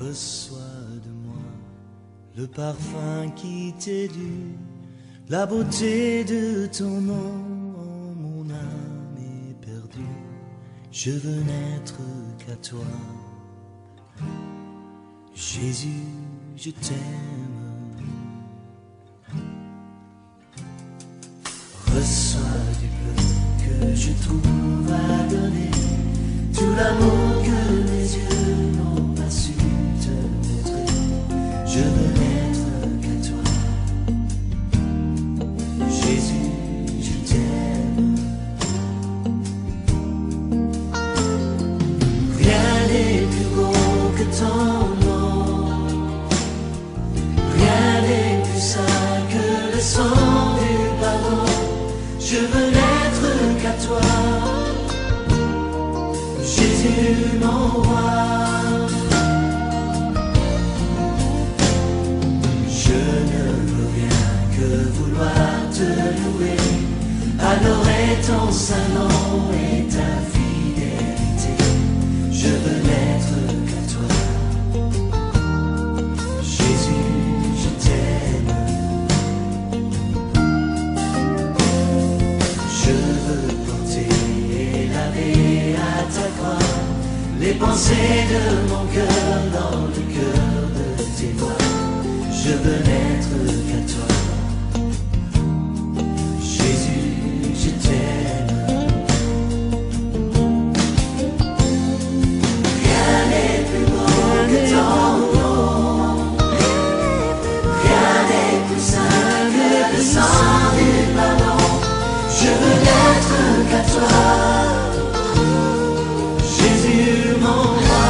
Reçois de moi le parfum qui t'est dû, la beauté de ton nom, mon âme est perdue. Je veux n'être qu'à toi, Jésus, je t'aime. Reçois du peu que je trouve à donner, tout l'amour que mes yeux n'ont pas su te montrer. Je veux n'être qu'à toi, Jésus, je t'aime. Rien n'est plus beau que ton nom, rien n'est plus saint que le sang du pardon. Je veux n'être qu'à toi, Jésus mon roi. Je ne veux rien que vouloir te louer, adorer ton saint nom et ta fidélité. Je veux n'être qu'à toi, Jésus, je t'aime. Je veux porter la vie à ta croix, les pensées de mon cœur dans le cœur de tes doigts. Je veux n'être qu'à toi, Jésus, je t'aime. Rien n'est plus beau que ton nom, rien n'est plus saint que le sang du pardon. Je veux n'être qu'à toi, Jésus mon roi.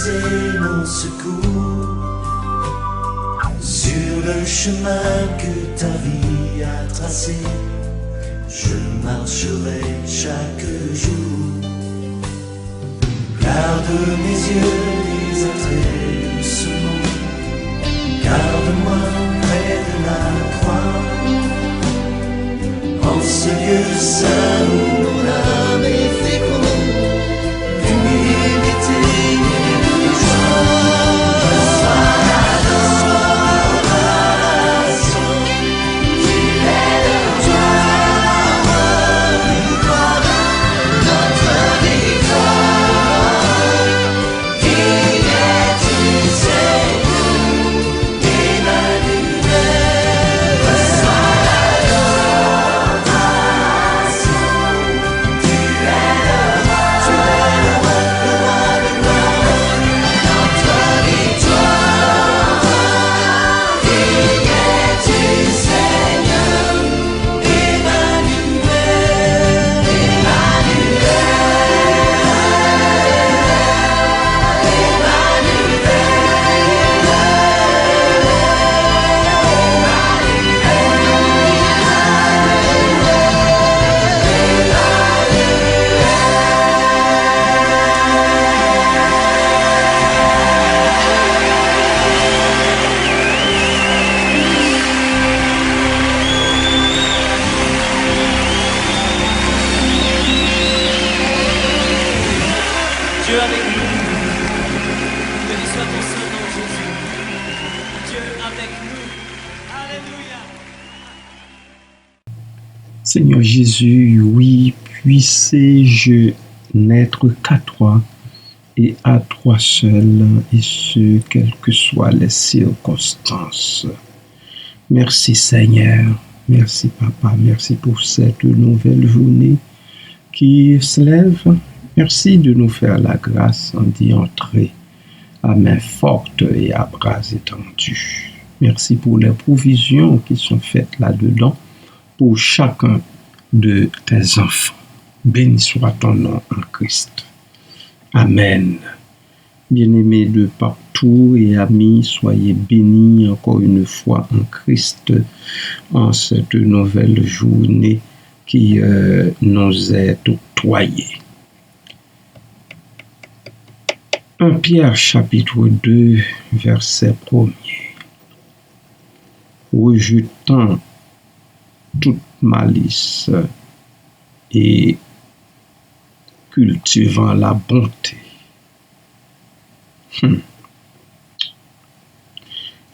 c'est mon secours. Sur le chemin que ta vie a tracé, je marcherai chaque jour. Garde mes yeux les attraits de ce monde, garde-moi près de la croix, en ce lieu saint où mon âme est féconde, d'humilité et de joie. Dieu avec nous. Béni soit ton Saint-Nom, Jésus. Dieu avec nous. Alléluia. Seigneur Jésus, oui, puissé-je n'être qu'à toi et à toi seul, et ce, quelles que soient les circonstances. Merci Seigneur, merci Papa, merci pour cette nouvelle journée qui se lève. Merci de nous faire la grâce d'y entrer à main forte et à bras étendus. Merci pour les provisions qui sont faites là-dedans pour chacun de tes enfants. Béni soit ton nom en Christ. Amen. Bien-aimés de partout et amis, soyez bénis encore une fois en Christ en cette nouvelle journée qui nous est octroyée. 1 Pierre chapitre 2, verset 1er. Rejetant toute malice et cultivant la bonté.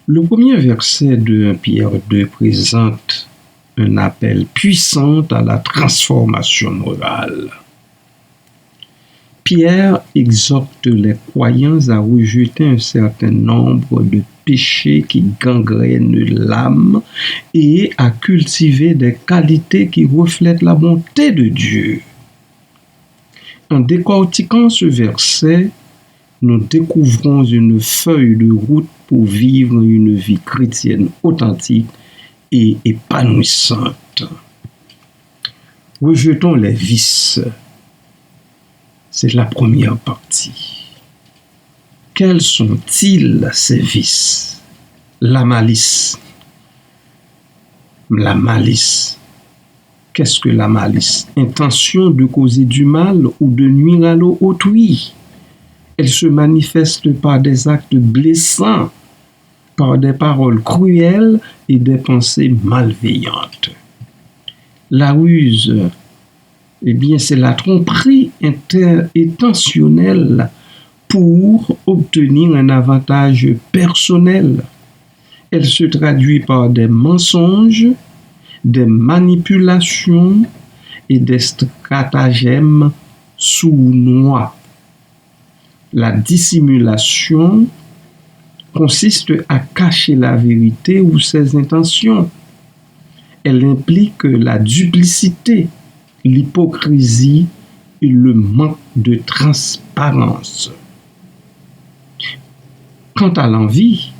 Le premier verset de 1 Pierre 2 présente un appel puissant à la transformation morale. Pierre exhorte les croyants à rejeter un certain nombre de péchés qui gangrènent l'âme et à cultiver des qualités qui reflètent la bonté de Dieu. En décortiquant ce verset, nous découvrons une feuille de route pour vivre une vie chrétienne authentique et épanouissante. Rejetons les vices. C'est la première partie. Quels sont-ils, ces vices? La malice. La malice. Qu'est-ce que la malice? Intention de causer du mal ou de nuire à autrui. Elle se manifeste par des actes blessants, par des paroles cruelles et des pensées malveillantes. La ruse, eh bien, c'est la tromperie intentionnelle pour obtenir un avantage personnel. Elle se traduit par des mensonges, des manipulations et des stratagèmes sournois. La dissimulation consiste à cacher la vérité ou ses intentions. Elle implique la duplicité, l'hypocrisie et le manque de transparence. Quant à l'envie,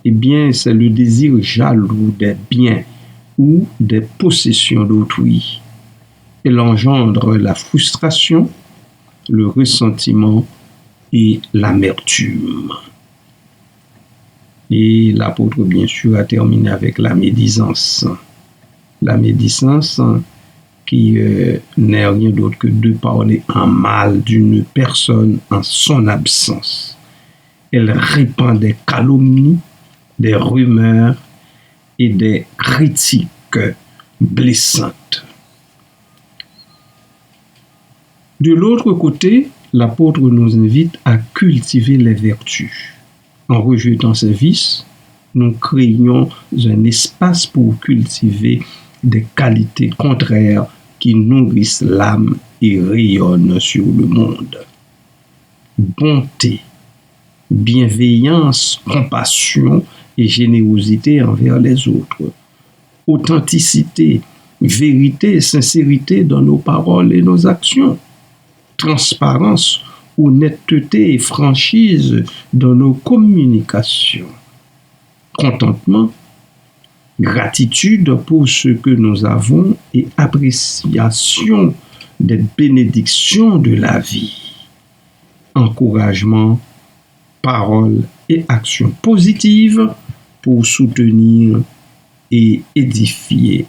eh bien, c'est le désir jaloux des biens ou des possessions d'autrui. Elle engendre la frustration, le ressentiment et l'amertume. Et l'apôtre, bien sûr, a terminé avec la médisance. La médisance qui n'est rien d'autre que de parler en mal d'une personne en son absence. Elle répand des calomnies, des rumeurs et des critiques blessantes. De l'autre côté, l'apôtre nous invite à cultiver les vertus. En rejetant ces vices, nous créons un espace pour cultiver des qualités contraires qui nourrissent l'âme et rayonnent sur le monde. Bonté, bienveillance, compassion et générosité envers les autres. Authenticité, vérité et sincérité dans nos paroles et nos actions. Transparence, honnêteté et franchise dans nos communications. Contentement, gratitude pour ce que nous avons et appréciation des bénédictions de la vie. Encouragement, paroles et actions positives pour soutenir et édifier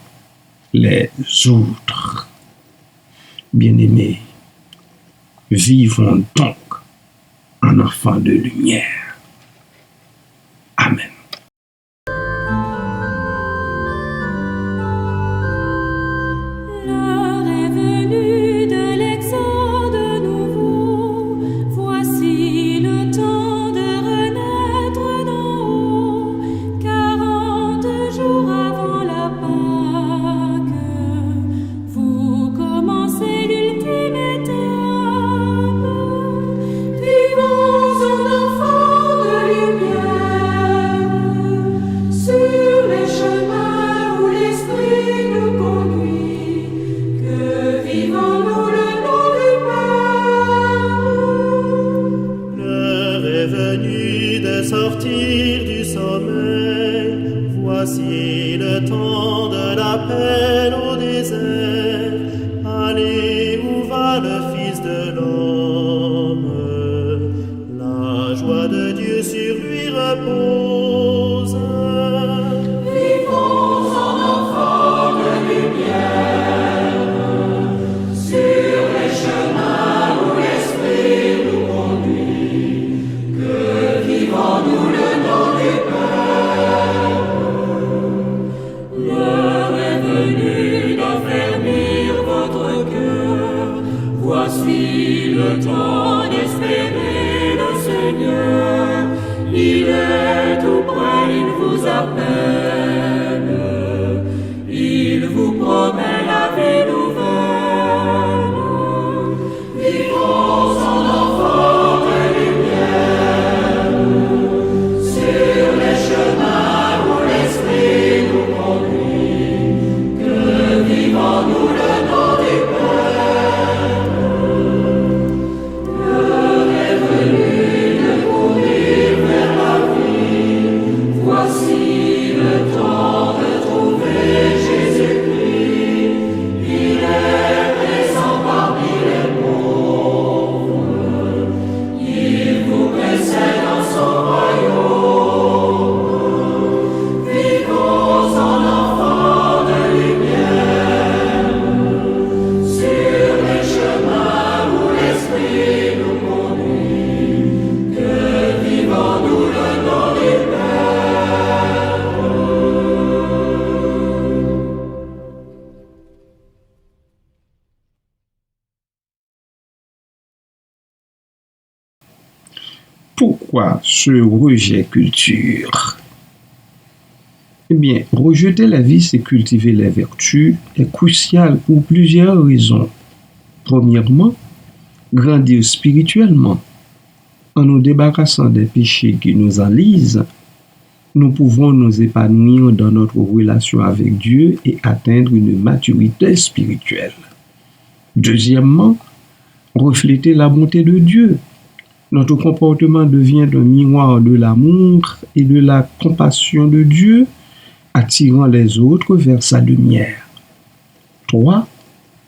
les autres. Bien-aimés, vivons donc en enfants de lumière. Amen. Sortir du sommeil, voici le temps de la peine au désert. Allez, où va le Fils de l'homme? La joie de Dieu sur lui repose. Vivons en enfants de lumière, sur les chemins où l'Esprit nous conduit. Que vivons-nous le nom du Père. L'heure est venue d'affermir votre cœur. Voici le temps d'espérer le Seigneur. Il est tout près, il vous appelle. Il vous promet la vie nouvelle. Vivons en enfants de lumière, sur les chemins où l'Esprit nous conduit. Que vivons-nous le nom du Père. L'heure est venue de courir vers la vie. Voici le temps de trouver Jésus-Christ. Il est présent parmi les pauvres. Il vous précède dans son royaume. Vivons en enfants de lumière, sur les chemins où l'Esprit nous conduit. Que vivons-nous le nom du Père. Pourquoi ce rejet culture? Eh bien, rejeter la vice et cultiver les vertus est crucial pour plusieurs raisons. Premièrement, grandir spirituellement. En nous débarrassant des péchés qui nous enlisent, nous pouvons nous épanouir dans notre relation avec Dieu et atteindre une maturité spirituelle. Deuxièmement, refléter la bonté de Dieu. Notre comportement devient un miroir de l'amour et de la compassion de Dieu, attirant les autres vers sa lumière. 3.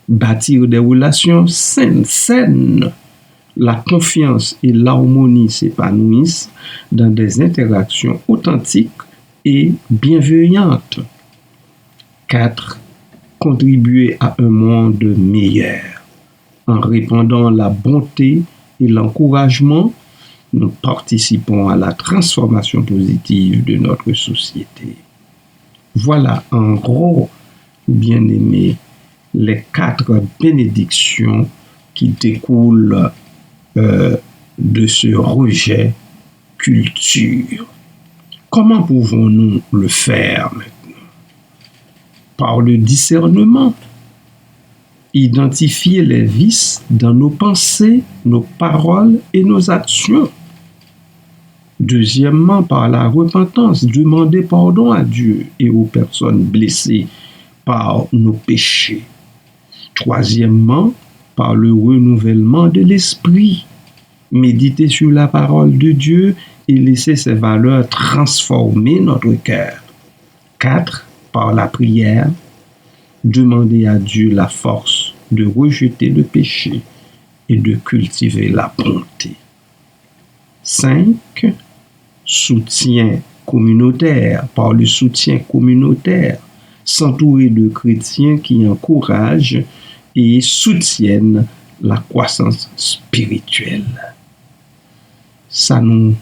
Bâtir des relations saines la confiance et l'harmonie s'épanouissent dans des interactions authentiques et bienveillantes. 4. Contribuer à un monde meilleur. En répandant la bonté et l'encouragement, nous participons à la transformation positive de notre société. Voilà en gros, bien-aimés, les 4 bénédictions qui découlent de ce rejet culture. Comment pouvons-nous le faire maintenant? Par le discernement. Identifier les vices dans nos pensées, nos paroles et nos actions. Deuxièmement, par la repentance, demander pardon à Dieu et aux personnes blessées par nos péchés. Troisièmement, par le renouvellement de l'esprit, méditer sur la parole de Dieu et laisser ses valeurs transformer notre cœur. 4. Par la prière, demander à Dieu la force de rejeter le péché et de cultiver la bonté. 5. Soutien communautaire. Par le soutien communautaire, s'entourer de chrétiens qui encouragent et soutiennent la croissance spirituelle. Ça nous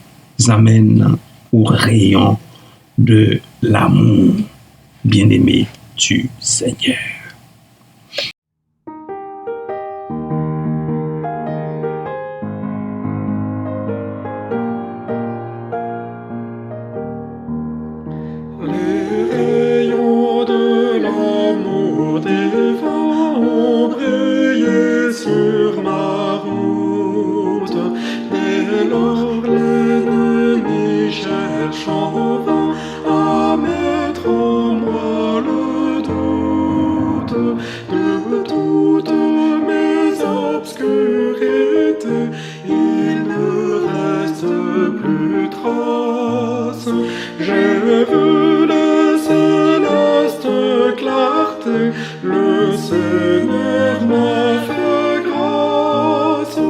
amène au rayon de l'amour, bien-aimé du Seigneur. Les rayons de l'amour divin ont brillé sur ma route. Dès lors l'ennemi cherche en vain à mettre en moi le doute. De toutes mes obscurités, il ne reste plus trace. J'ai vu les célestes clartés, le Seigneur m'a fait grâce.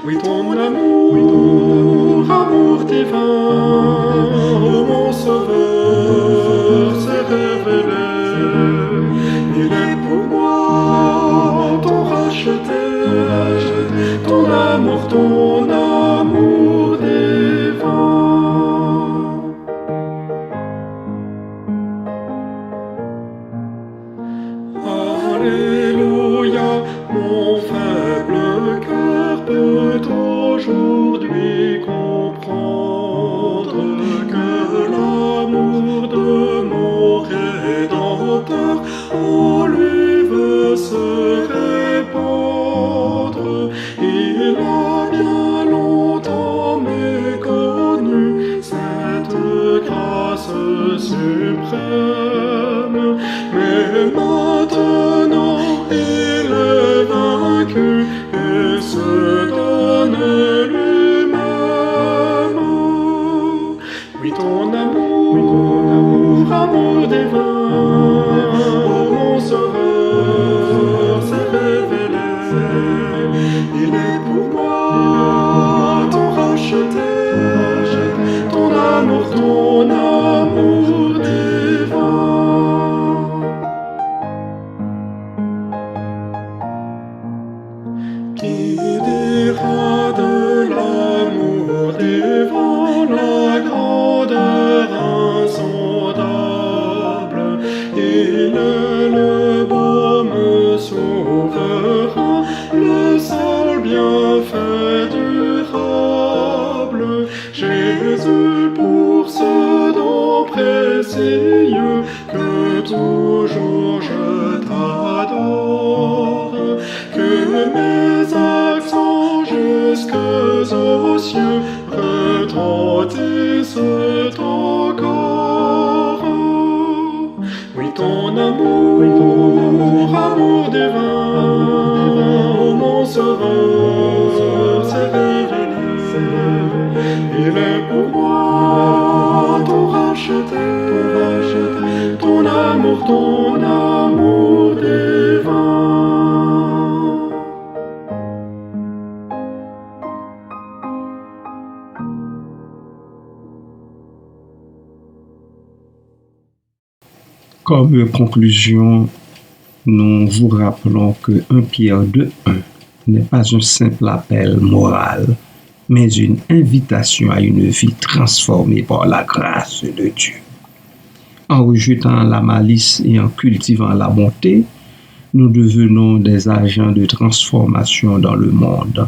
Oui, ton amour, amour divin, ô mon Sauveur, s'est révélé. Il est pour moi ton racheté, ton amour divin. Alléluia, mon faible cœur peut aujourd'hui comprendre que l'amour de mon Rédempteur en lui veut se répandre. Il a bien longtemps méconnu cette grâce suprême, mais maintenant il est vaincu et se donne lui-même. Oui, ton amour divin, ô mon Sauveur, s'est révélé. Il est pour moi ton racheté, ton amour divin. Qui dira de l'amour divin la grandeur insondable? Il est le baume souverain, le seul bienfait durable. Jésus, pour ce don précieux, que toujours je t'adore, que mes accents jusques aux cieux retentissent encore. Oui, ton amour divin, ô mon Sauveur, s'est révélé. Il est pour moi ton racheté, ton amour divin. Comme conclusion, nous vous rappelons que 1 Pierre 2:1 n'est pas un simple appel moral, mais une invitation à une vie transformée par la grâce de Dieu. En rejetant la malice et en cultivant la bonté, nous devenons des agents de transformation dans le monde,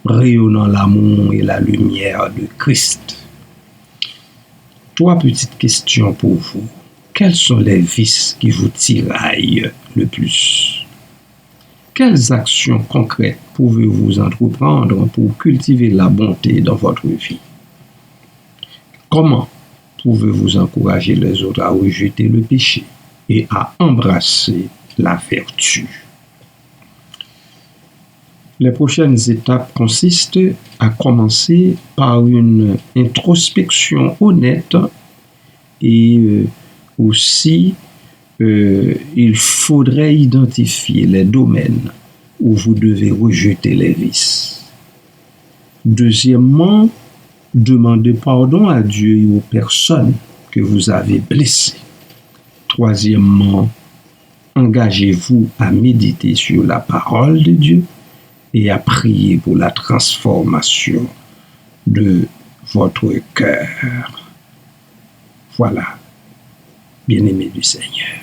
rayonnant l'amour et la lumière de Christ. 3 petites questions pour vous. Quels sont les vices qui vous tiraillent le plus? Quelles actions concrètes pouvez-vous entreprendre pour cultiver la bonté dans votre vie? Comment pouvez-vous encourager les autres à rejeter le péché et à embrasser la vertu? Les prochaines étapes consistent à commencer par une introspection honnête et aussi il faudrait identifier les domaines où vous devez rejeter les vices. Deuxièmement, demandez pardon à Dieu et aux personnes que vous avez blessées. Troisièmement, engagez-vous à méditer sur la parole de Dieu et à prier pour la transformation de votre cœur. Voilà, bien-aimés du Seigneur.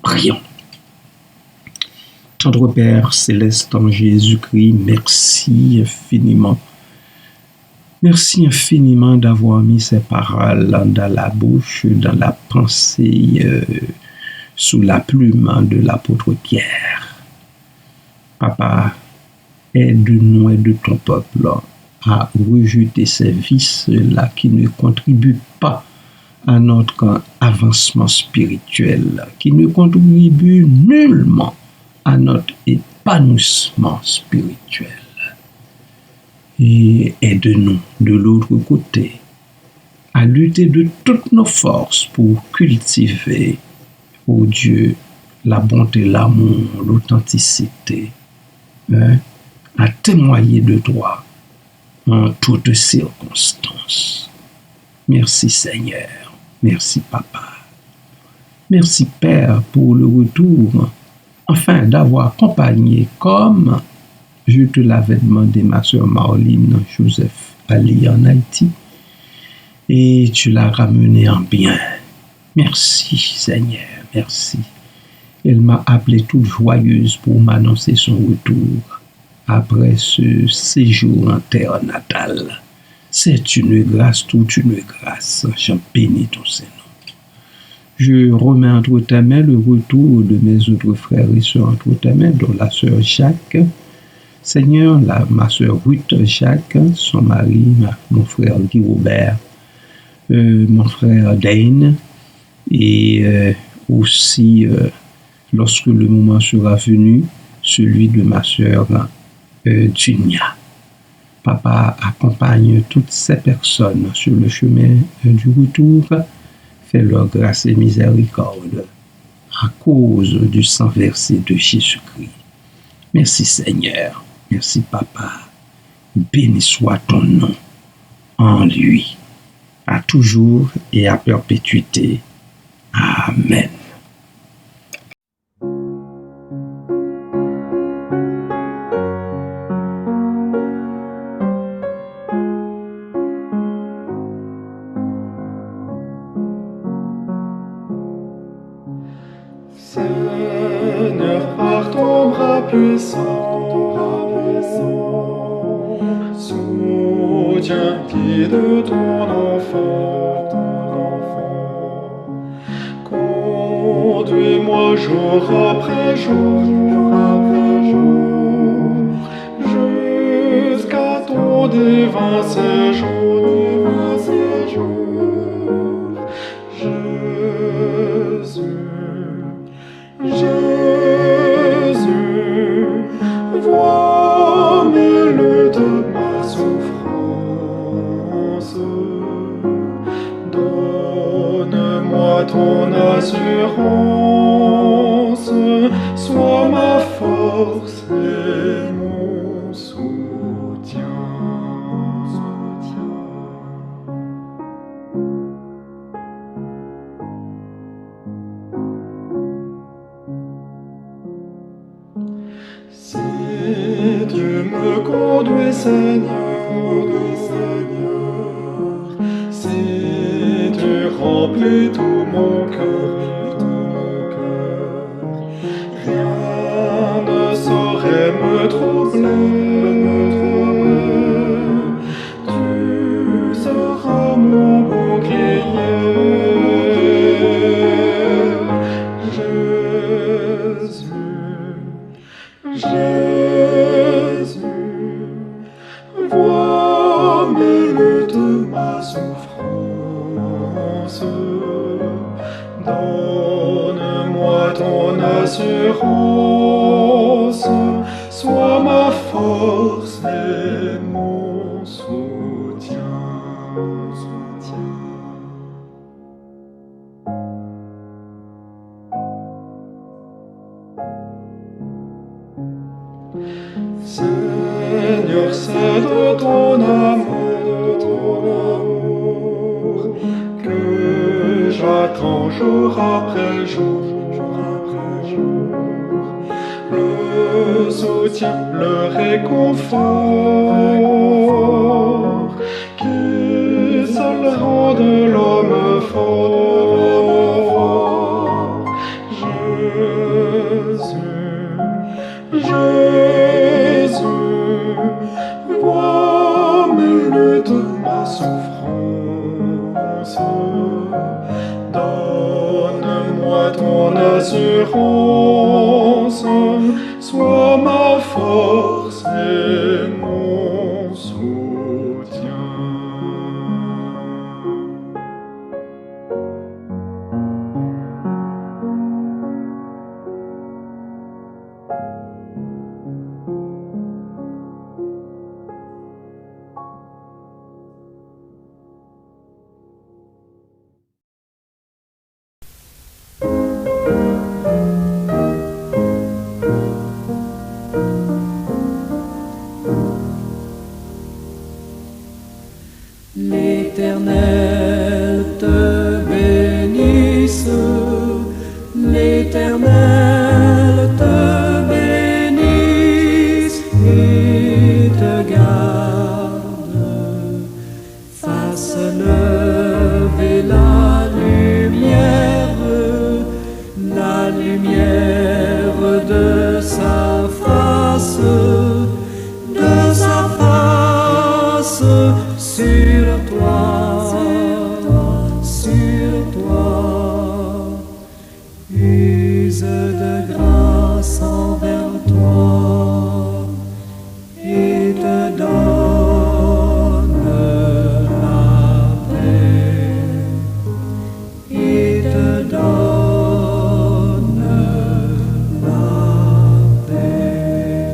Prions. Tendre Père céleste en Jésus-Christ, merci infiniment. Merci infiniment d'avoir mis ces paroles dans la bouche, dans la pensée, sous la plume de l'apôtre Pierre. Papa, aide-nous, aide ton peuple à rejeter ces vices-là qui ne contribuent pas à notre avancement spirituel, qui ne contribuent nullement à notre épanouissement spirituel. Et aide-nous de l'autre côté à lutter de toutes nos forces pour cultiver, ô Dieu, la bonté, l'amour, l'authenticité, à témoigner de toi en toutes circonstances. Merci Seigneur, merci Papa, merci Père pour le retour, enfin d'avoir accompagné comme je te l'avais demandé ma sœur Marlene Joseph Ali en Haïti et tu l'as ramené en bien. Merci Seigneur, merci. Elle m'a appelée toute joyeuse pour m'annoncer son retour après ce séjour en terre natale. C'est une grâce, toute une grâce. J'en bénis ton Seigneur. Je remets entre tes mains le retour de mes autres frères et sœurs entre tes mains, dont la sœur Jacques. Seigneur, ma sœur Ruth Jacques, son mari, mon frère Guy Robert, mon frère Dane, et aussi, lorsque le moment sera venu, celui de ma sœur Dunia. Papa, accompagne toutes ces personnes sur le chemin du retour. Fais-leur grâce et miséricorde à cause du sang versé de Jésus-Christ. Merci Seigneur. Merci Papa. Béni soit ton nom en lui, à toujours et à perpétuité. Amen. Seigneur, par ton bras puissant, soutiens, guide ton enfant. Conduis-moi jour après jour, jusqu'à ton divin séjour. Jésus, vois mes luttes, ma souffrance. Donne-moi ton assurance, sois ma force et mon soutien. Si tu me conduis, Seigneur, si tu remplis tout mon cœur, rien ne saurait me troubler. Tu seras mon bouclier. Jésus, vois mes luttes, ma souffrance. Donne-moi ton assurance, sois ma force et mon soutien. Seigneur, c'est de ton amour que j'attends jour après jour, le soutien, le réconfort qui seul rendent l'homme fort. Jésus, vois mes luttes, ma souffrance. Donne-moi ton assurance, sois ma force et mon soutien. L'Éternel te bénisse, l'Éternel te bénisse et te garde. Fasse lever la lumière de sa face sur toi, use de grâce envers toi et te donne la paix, et te donne la paix.